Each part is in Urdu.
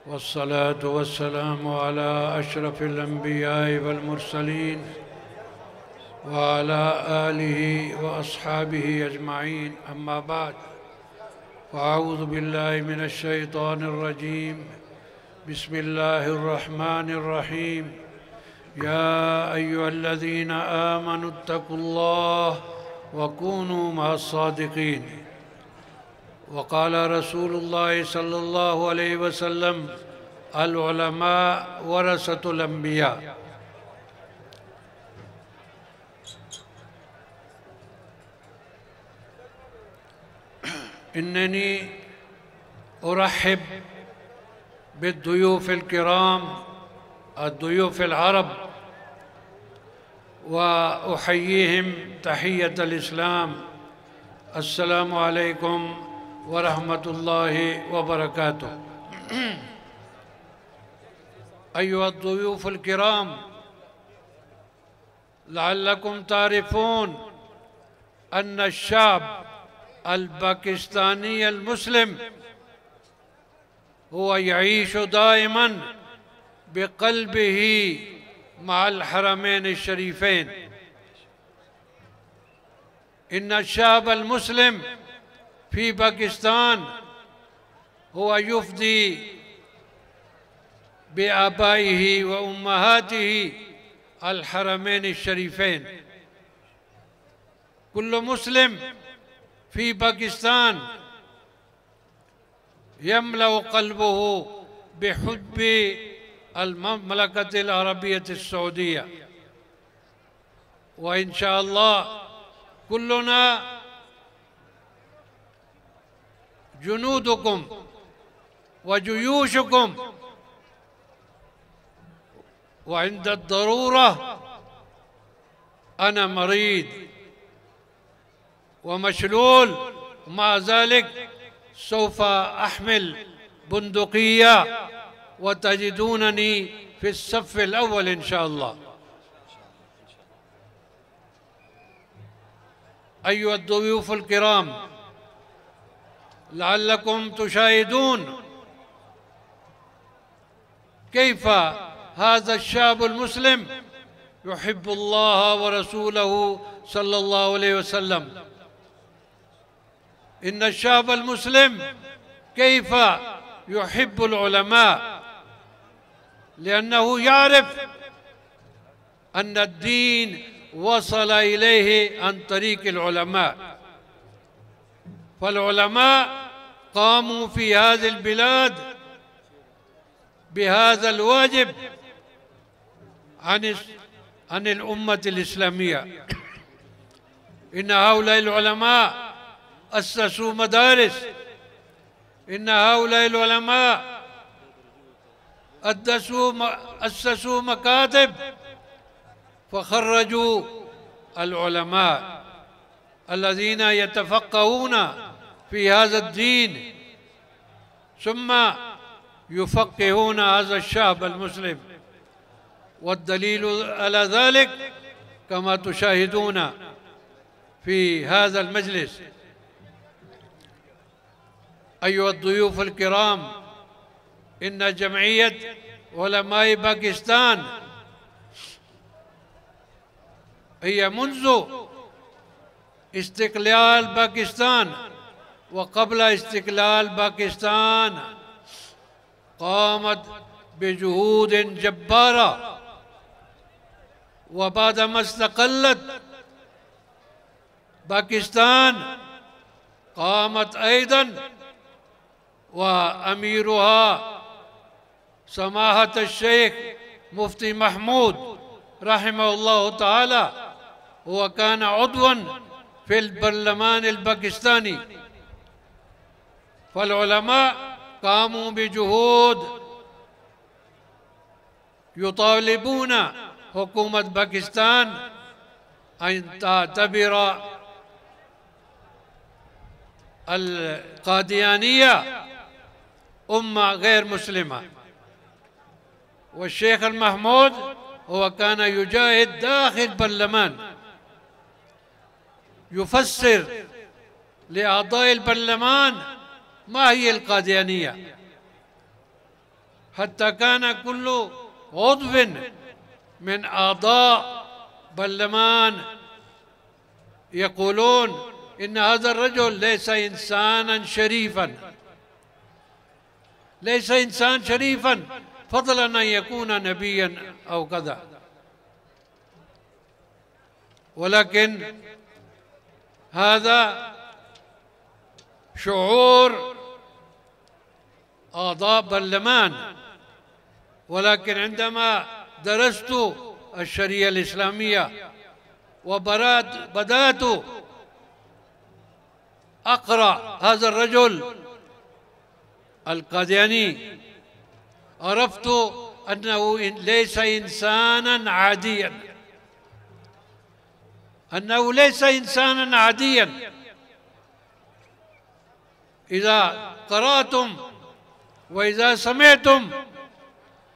والصلاة والسلام على أشرف الأنبياء والمرسلين وعلى آله وأصحابه أجمعين، أما بعد، فأعوذ بالله من الشيطان الرجيم. بسم الله الرحمن الرحيم. يا أيها الذين آمنوا اتقوا الله وكونوا مع الصادقين. وقال رسول الله صلى الله عليه وسلم: العلماء ورثة الأنبياء. إنني أرحب بالضيوف الكرام، الضيوف العرب، وأحييهم تحية الإسلام: السلام عليكم ورحمة الله وبركاته. أيها الضيوف الكرام، لعلكم تعرفون أن الشعب الباكستاني المسلم هو يعيش دائما بقلبه مع الحرمين الشريفين. إن الشعب المسلم في باكستان هو يفدي بآبائه وأمهاته الحرمين الشريفين. كل مسلم في باكستان يملأ قلبه بحب المملكة العربية السعودية، وإن شاء الله كلنا جنودكم وجيوشكم، وعند الضرورة أنا مريض ومشلول، ومع ذلك سوف أحمل بندقية وتجدونني في الصف الأول إن شاء الله. أيها الضيوف الكرام، لعلكم تشاهدون كيف هذا الشعب المسلم يحب الله ورسوله صلى الله عليه وسلم. إن الشعب المسلم كيف يحب العلماء، لأنه يعرف أن الدين وصل إليه عن طريق العلماء. فالعلماء قاموا في هذه البلاد بهذا الواجب عن الأمة الإسلامية. إن هؤلاء العلماء أسسوا مدارس، إن هؤلاء العلماء أسسوا مكاتب، فخرجوا العلماء الذين يتفقهون في هذا الدين ثم يفقهون هذا الشعب المسلم. والدليل على ذلك كما تشاهدون في هذا المجلس. أيها الضيوف الكرام، إن جمعية علماء باكستان هي منذ استقلال باكستان وقبل استقلال باكستان قامت بجهود جبارة، وبعدما استقلت باكستان قامت أيضا وأميرها سماحة الشيخ مفتي محمود رحمه الله تعالى، هو كان عضوا في البرلمان الباكستاني. فالعلماء قاموا بجهود يطالبون حكومة باكستان أن تعتبر القاديانية أمة غير مسلمة. والشيخ المحمود هو كان يجاهد داخل البرلمان، يفسر لأعضاء البرلمان ما هي القاديانية. حتى كان كل عضو من أعضاء برلمان يقولون إن هذا الرجل ليس إنسانا شريفا، ليس إنسان شريفا فضلا أن يكون نبيا أو كذا. ولكن هذا شعور أعضاء برلمان. ولكن عندما درست الشريعة الإسلامية وبدأت أقرأ هذا الرجل القادياني عرفت أنه ليس إنسانا عاديا، أنه ليس إنسانا عاديا. إذا قرأتم وإذا سمعتم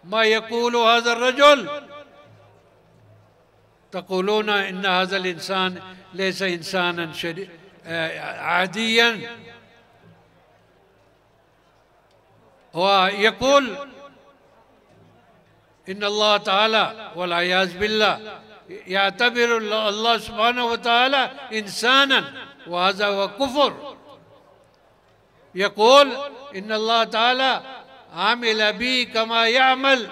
ما يقول هذا الرجل تقولون إن هذا الإنسان ليس إنسانا عاديا. ويقول إن الله تعالى والعياذ بالله يعتبر الله سبحانه وتعالى إنسانا، وهذا هو كفر. يقول إن الله تعالى عمل بي كما يعمل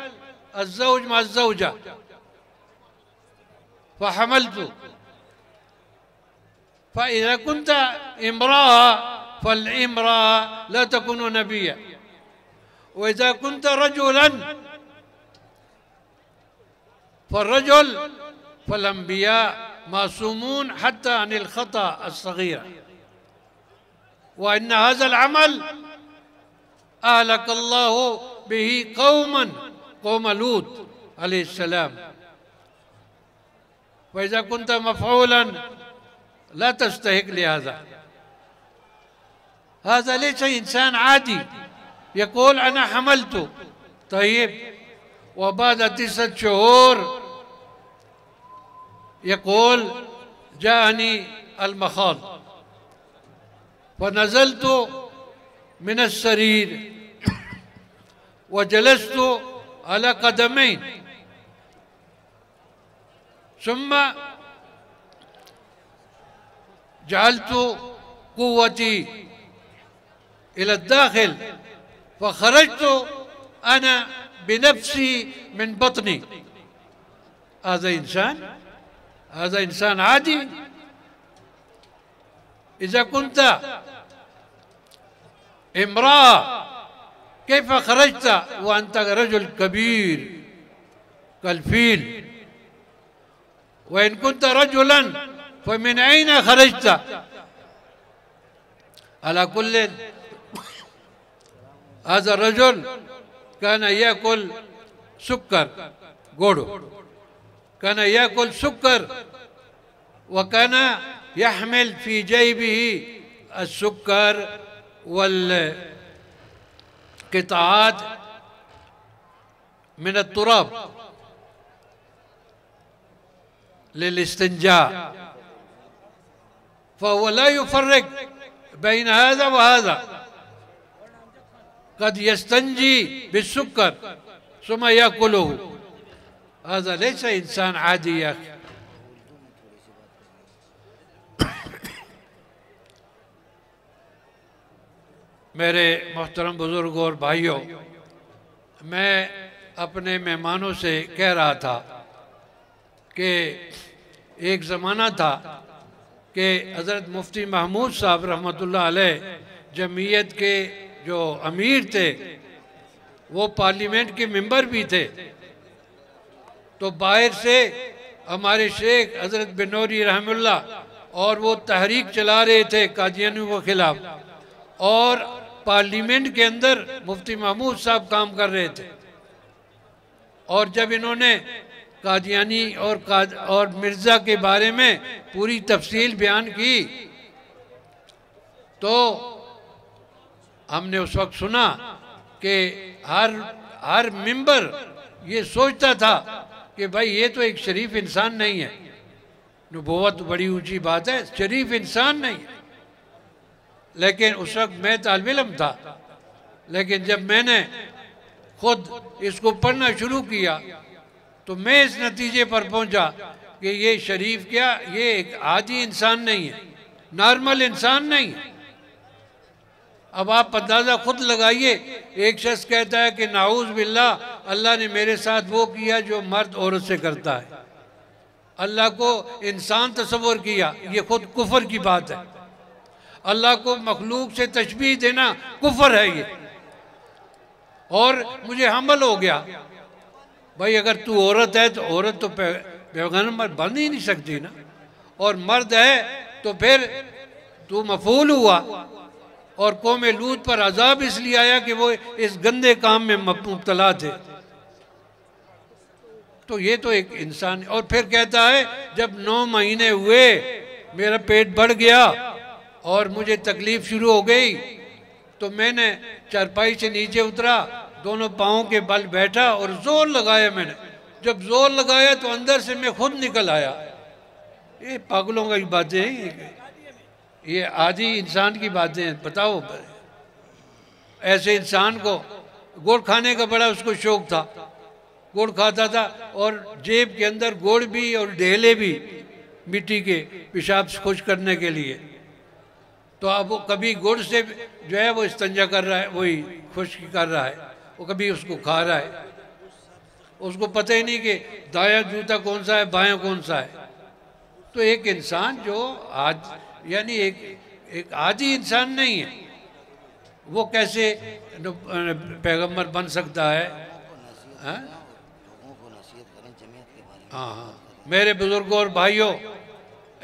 الزوج مع الزوجة فحملت. فإذا كنت امرأة فالامرأة لا تكون نبيا، وإذا كنت رجلا فالرجل فالأنبياء معصومون حتى عن الخطأ الصغير. وإن هذا العمل أهلك الله به قوما، قوم لوط عليه السلام. وإذا كنت مفعولا لا تستحق لهذا. هذا ليس إنسان عادي يقول أنا حملت. طيب، وبعد 9 شهور يقول جاءني المخاض فنزلت من السرير وجلست على قدمين، ثم جعلت قوتي إلى الداخل فخرجت أنا بنفسي من بطني. هذا إنسان عادي؟ إذا كنت امرأة كيف خرجت وأنت رجل كبير كالفيل؟ وإن كنت رجلا فمن أين خرجت؟ على كل، هذا الرجل كان يأكل سكر غورو، كان يأكل سكر، وكان يحمل في جيبه السكر والقطعات من التراب للاستنجاء. فهو لا يفرق بين هذا وهذا، قد يستنجي بالسكر ثم يأكله. هذا ليس إنسان عادي يا أخي. میرے محترم بزرگ اور بھائیوں، میں اپنے مہمانوں سے کہہ رہا تھا کہ ایک زمانہ تھا کہ حضرت مفتی محمود صاحب رحمۃ اللہ علیہ جمعیت کے جو امیر تھے وہ پارلیمنٹ کے ممبر بھی تھے، تو باہر سے ہمارے شیخ حضرت بنوری رحمہ اللہ اور وہ تحریک چلا رہے تھے قادیانیوں کے خلاف، اور پارلیمنٹ کے اندر مفتی محمود صاحب کام کر رہے تھے. اور جب انہوں نے قادیانی اور مرزا کے بارے میں پوری تفصیل بیان کی تو ہم نے اس وقت سنا کہ ہر ممبر یہ سوچتا تھا کہ بھائی یہ تو ایک شریف انسان نہیں ہے. نبوت بڑی اونچی بات ہے، شریف انسان نہیں ہے. لیکن اس وقت میں طالب علم تھا، لیکن جب میں نے خود اس کو پڑھنا شروع کیا تو میں اس نتیجے پر پہنچا کہ یہ شریف کیا، یہ ایک عادی انسان نہیں ہے، نارمل انسان نہیں ہے۔ اب آپ اندازہ خود لگائیے، ایک شخص کہتا ہے کہ نعوذ باللہ اللہ نے میرے ساتھ وہ کیا جو مرد عورت سے کرتا ہے، اللہ کو انسان تصور کیا، یہ خود کفر کی بات ہے۔ اللہ کو مخلوق سے تشبیہ دینا کفر ہے یہ، اور مجھے حمل ہو گیا بھائی اگر تو عورت ہے تو عورت تو پیغمبر بن ہی نہیں سکتی نا، اور مرد ہے تو پھر تو مفعول ہوا، اور قوم لوط پر عذاب اس لیے آیا کہ وہ اس گندے کام میں مبتلا تھے۔ تو یہ تو ایک انسان، اور پھر کہتا ہے جب 9 مہینے ہوئے میرا پیٹ بڑھ گیا اور مجھے تکلیف شروع ہو گئی تو میں نے چارپائی سے نیچے اترا، دونوں پاؤں کے بل بیٹھا اور زور لگایا میں نے، جب زور لگایا تو اندر سے میں خود نکل آیا۔ یہ پاگلوں کی باتیں ہیں، یہ عادی انسان کی باتیں ہیں۔ بتاؤ ایسے انسان کو گوڑ کھانے کا بڑا اس کو شوق تھا، گوڑ کھاتا تھا اور جیب کے اندر گوڑ بھی اور ڈھیلے بھی مٹی کے پیشاب خوش کرنے کے لیے۔ تو اب وہ کبھی گڑ سے جو ہے وہ استنجا کر رہا ہے، وہی خشکی کر رہا ہے، وہ کبھی اس کو کھا رہا ہے، اس کو پتہ ہی نہیں کہ دایاں جوتا کون سا ہے بایاں کون سا ہے۔ تو ایک انسان جو یعنی ایک عادی انسان نہیں ہے، وہ کیسے پیغمبر بن سکتا ہے؟ ہاں میرے بزرگوں اور بھائیوں،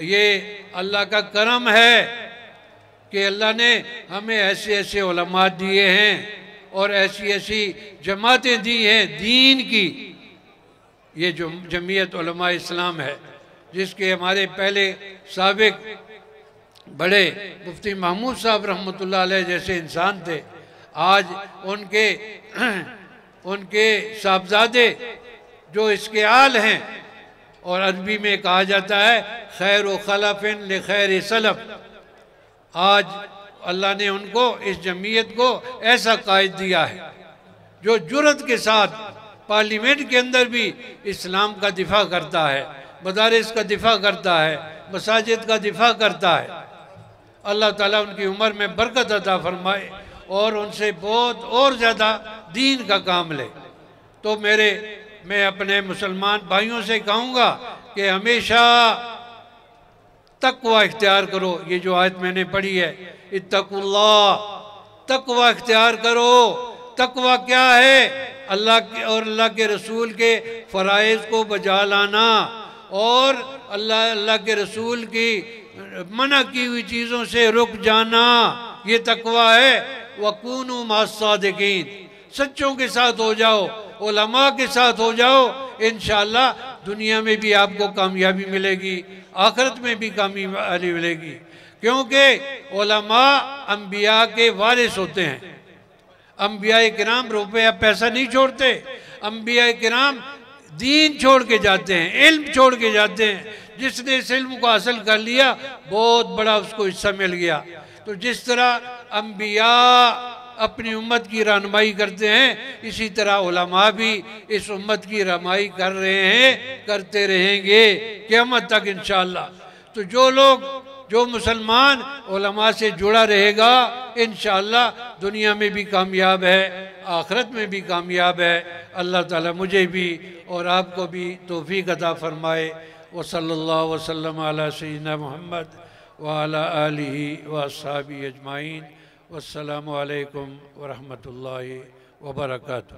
یہ اللہ کا کرم ہے کہ اللہ نے ہمیں ایسے ایسے علماء دیے ہیں اور ایسی ایسی جماعتیں دی ہیں دین کی۔ یہ جو جمعیت علماء اسلام ہے، جس کے ہمارے پہلے سابق بڑے مفتی محمود صاحب رحمۃ اللہ علیہ جیسے انسان تھے، آج ان کے صاحبزادے جو اس کے آل ہیں، اور عربی میں کہا جاتا ہے خیر و خلف لخیر سلف، آج اللہ نے ان کو اس جمعیت کو ایسا قائد دیا ہے جو جرأت کے ساتھ پارلیمنٹ کے اندر بھی اسلام کا دفاع کرتا ہے، مدارس کا دفاع کرتا ہے، مساجد کا دفاع کرتا ہے۔ اللہ تعالیٰ ان کی عمر میں برکت عطا فرمائے اور ان سے بہت اور زیادہ دین کا کام لے۔ تو میں اپنے مسلمان بھائیوں سے کہوں گا کہ ہمیشہ تقوی اختیار کرو۔ یہ جو آیت میں نے پڑھی ہے اتقوا اللہ، تقوی اختیار کرو۔ تقوی کیا ہے؟ اللہ کے رسول کے فرائض کو بجا لانا اور اللہ کے رسول کی منع کی ہوئی چیزوں سے رک جانا، یہ تقوی ہے۔ وَكُونُوا مَعَ الصَّادِقِينَ، سچوں کے ساتھ ہو جاؤ، علماء کے ساتھ ہو جاؤ، انشاءاللہ دنیا میں بھی آپ کو کامیابی ملے گی، آخرت میں بھی کامیابی ملے گی، کیونکہ علماء انبیاء کے وارث ہوتے ہیں۔ انبیاء کرام روپیہ پیسہ نہیں چھوڑتے، انبیاء کرام دین چھوڑ کے جاتے ہیں، علم چھوڑ کے جاتے ہیں۔ جس نے اس علم کو حاصل کر لیا بہت بڑا اس کو حصہ مل گیا۔ تو جس طرح انبیاء اپنی امت کی رہنمائی کرتے ہیں، اسی طرح علماء بھی اس امت کی رہنمائی کر رہے ہیں، کرتے رہیں گے قیامت تک انشاءاللہ۔ تو جو مسلمان علماء سے جڑا رہے گا انشاءاللہ دنیا میں بھی کامیاب ہے، آخرت میں بھی کامیاب ہے۔ اللہ تعالیٰ مجھے بھی اور آپ کو بھی توفیق عطا فرمائے۔ وصلی اللہ وسلم علی سیدنا محمد وعلی آلہ واصحابہ اجمعین۔ والسلام علیکم ورحمۃ اللہ وبرکاتہ۔